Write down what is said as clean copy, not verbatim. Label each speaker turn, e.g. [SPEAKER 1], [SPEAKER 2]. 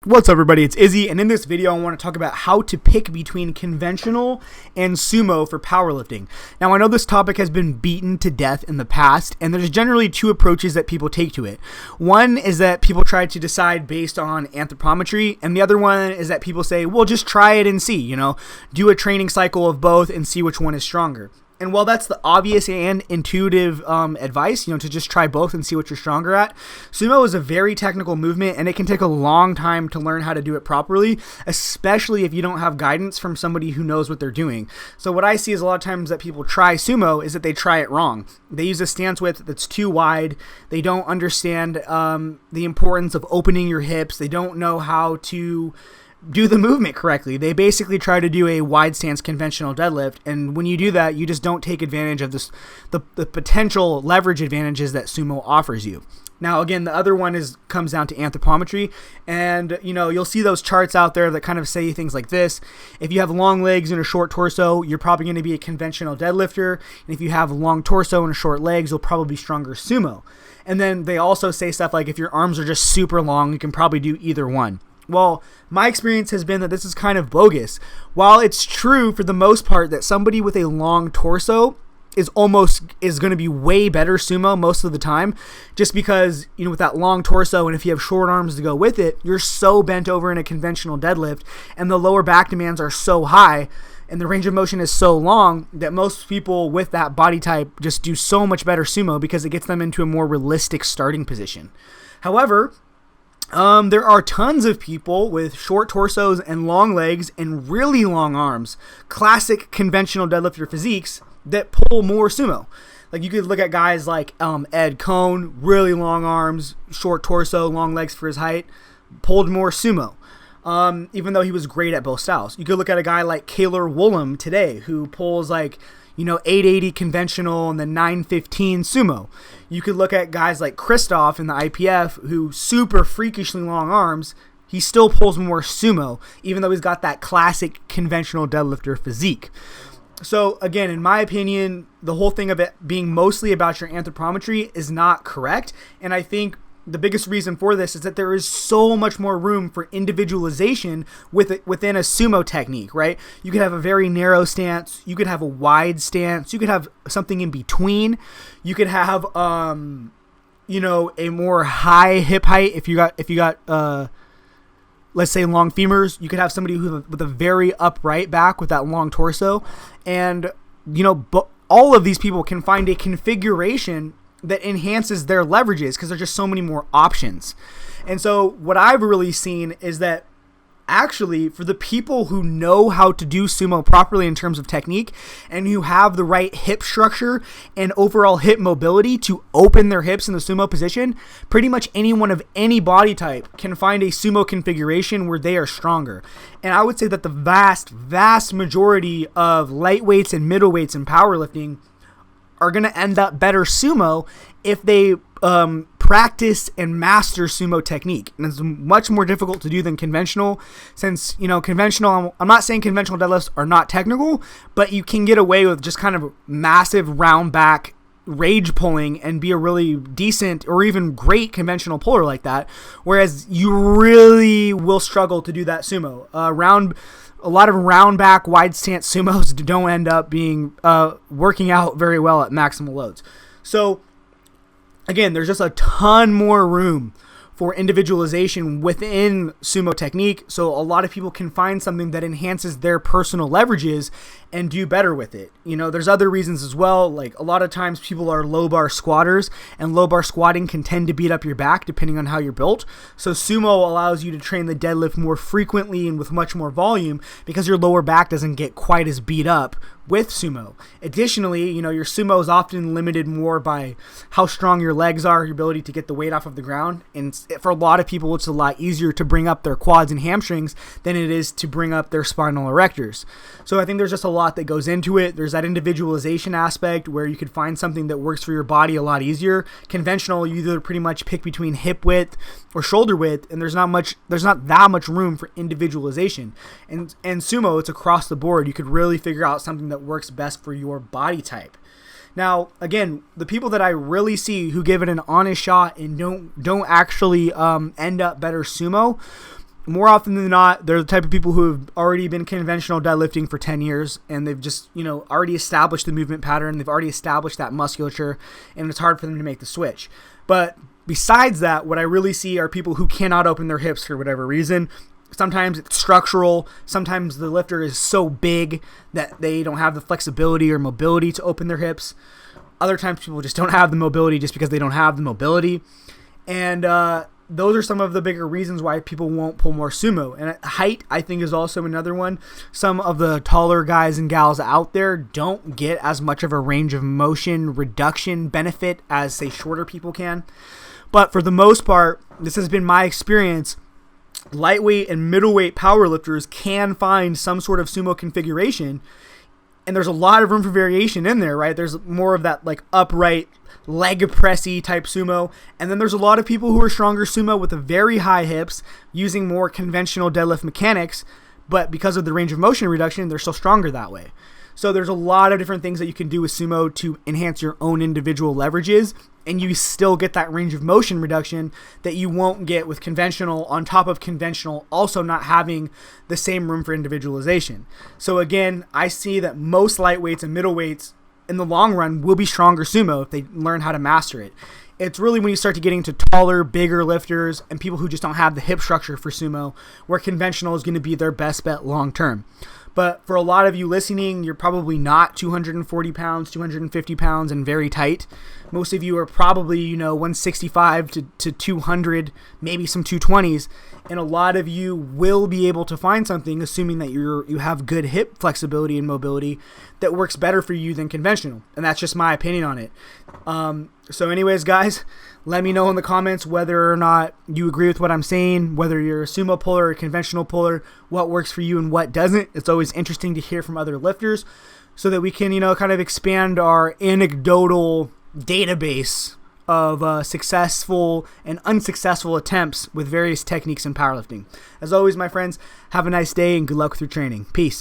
[SPEAKER 1] What's up, everybody? It's Izzy, and in this video I want to talk about how to pick between conventional and sumo for powerlifting. Now, I know this topic has been beaten to death in the past, and there's generally two approaches that people take to it. One is that people try to decide based on anthropometry, and the other one is that people say, well, just try it and see, do a training cycle of both and see which one is stronger. And while that's the obvious and intuitive advice, to just try both and see what you're stronger at, sumo is a very technical movement, and it can take a long time to learn how to do it properly, especially if you don't have guidance from somebody who knows what they're doing. So what I see is a lot of times that people try sumo is that they try it wrong. They use a stance width that's too wide. They don't understand the importance of opening your hips. They don't know how to do the movement correctly. They basically try to do a wide stance conventional deadlift, and when you do that, you just don't take advantage of the potential leverage advantages that sumo offers you. Now, again, the other one comes down to anthropometry, and you'll see those charts out there that kind of say things like this. If you have long legs and a short torso, you're probably going to be a conventional deadlifter, and if you have a long torso and short legs, you'll probably be stronger sumo. And then they also say stuff like if your arms are just super long, you can probably do either one. Well, my experience has been that this is kind of bogus. While it's true for the most part that somebody with a long torso is going to be way better sumo most of the time, just because, with that long torso, and if you have short arms to go with it, you're so bent over in a conventional deadlift, and the lower back demands are so high, and the range of motion is so long that most people with that body type just do so much better sumo because it gets them into a more realistic starting position. However, there are tons of people with short torsos and long legs and really long arms, classic conventional deadlifter physiques, that pull more sumo. Like, you could look at guys like Ed Cohn, really long arms, short torso, long legs for his height, pulled more sumo, even though he was great at both styles. You could look at a guy like Kaylor Woolham today, who pulls 880 conventional and then 915 sumo. You could look at guys like Christoph in the IPF, who super freakishly long arms. He still pulls more sumo, even though he's got that classic conventional deadlifter physique. So again, in my opinion, the whole thing of it being mostly about your anthropometry is not correct. And I think the biggest reason for this is that there is so much more room for individualization within a sumo technique, right? You could have a very narrow stance. You could have a wide stance. You could have something in between. You could have, a more high hip height. If you got, let's say, long femurs. You could have somebody with a very upright back with that long torso. And, all of these people can find a configuration that enhances their leverages because there's just so many more options. And so what I've really seen is that actually, for the people who know how to do sumo properly in terms of technique and who have the right hip structure and overall hip mobility to open their hips in the sumo position, pretty much anyone of any body type can find a sumo configuration where they are stronger. And I would say that the vast, vast majority of lightweights and middleweights in powerlifting are going to end up better sumo if they practice and master sumo technique. And it's much more difficult to do than conventional, since, conventional, I'm not saying conventional deadlifts are not technical, but you can get away with just kind of massive round back rage pulling and be a really decent or even great conventional puller like that, whereas you really will struggle to do that sumo. A lot of round back, wide stance sumos don't end up being working out very well at maximal loads. So again, there's just a ton more room for individualization within sumo technique, so a lot of people can find something that enhances their personal leverages and do better with it. There's other reasons as well, like a lot of times people are low bar squatters, and low bar squatting can tend to beat up your back depending on how you're built. So sumo allows you to train the deadlift more frequently and with much more volume because your lower back doesn't get quite as beat up with sumo. Additionally, your sumo is often limited more by how strong your legs are, your ability to get the weight off of the ground. And for a lot of people, it's a lot easier to bring up their quads and hamstrings than it is to bring up their spinal erectors. So I think there's just a lot that goes into it. There's that individualization aspect where you could find something that works for your body a lot easier. Conventional, you either pretty much pick between hip width or shoulder width, and there's not that much room for individualization. And sumo, it's across the board. You could really figure out something that works best for your body type. Now, again, the people that I really see who give it an honest shot and don't actually end up better sumo more often than not, they're the type of people who have already been conventional deadlifting for 10 years and they've just, already established the movement pattern. They've already established that musculature, and it's hard for them to make the switch. But besides that, what I really see are people who cannot open their hips for whatever reason. Sometimes it's structural. Sometimes the lifter is so big that they don't have the flexibility or mobility to open their hips. Other times people just don't have the mobility just because they don't have the mobility. And those are some of the bigger reasons why people won't pull more sumo. And height, I think, is also another one. Some of the taller guys and gals out there don't get as much of a range of motion reduction benefit as, say, shorter people can. But for the most part, this has been my experience. Lightweight and middleweight powerlifters can find some sort of sumo configuration, and there's a lot of room for variation in there, right? There's more of that like upright leg pressy type sumo, and then there's a lot of people who are stronger sumo with a very high hips using more conventional deadlift mechanics, but because of the range of motion reduction, they're still stronger that way. So there's a lot of different things that you can do with sumo to enhance your own individual leverages, and you still get that range of motion reduction that you won't get with conventional, on top of conventional also not having the same room for individualization. So again, I see that most lightweights and middleweights in the long run will be stronger sumo if they learn how to master it. It's really when you start to getting to taller, bigger lifters and people who just don't have the hip structure for sumo where conventional is going to be their best bet long term. But for a lot of you listening, you're probably not 240 pounds, 250 pounds and very tight. Most of you are probably, 165 to 200, maybe some 220s. And a lot of you will be able to find something, assuming that you have good hip flexibility and mobility, that works better for you than conventional. And that's just my opinion on it. So anyways, guys, let me know in the comments whether or not you agree with what I'm saying, whether you're a sumo puller or a conventional puller, what works for you and what doesn't. It's always interesting to hear from other lifters so that we can, kind of expand our anecdotal database of successful and unsuccessful attempts with various techniques in powerlifting. As always, my friends, have a nice day and good luck with your training. Peace.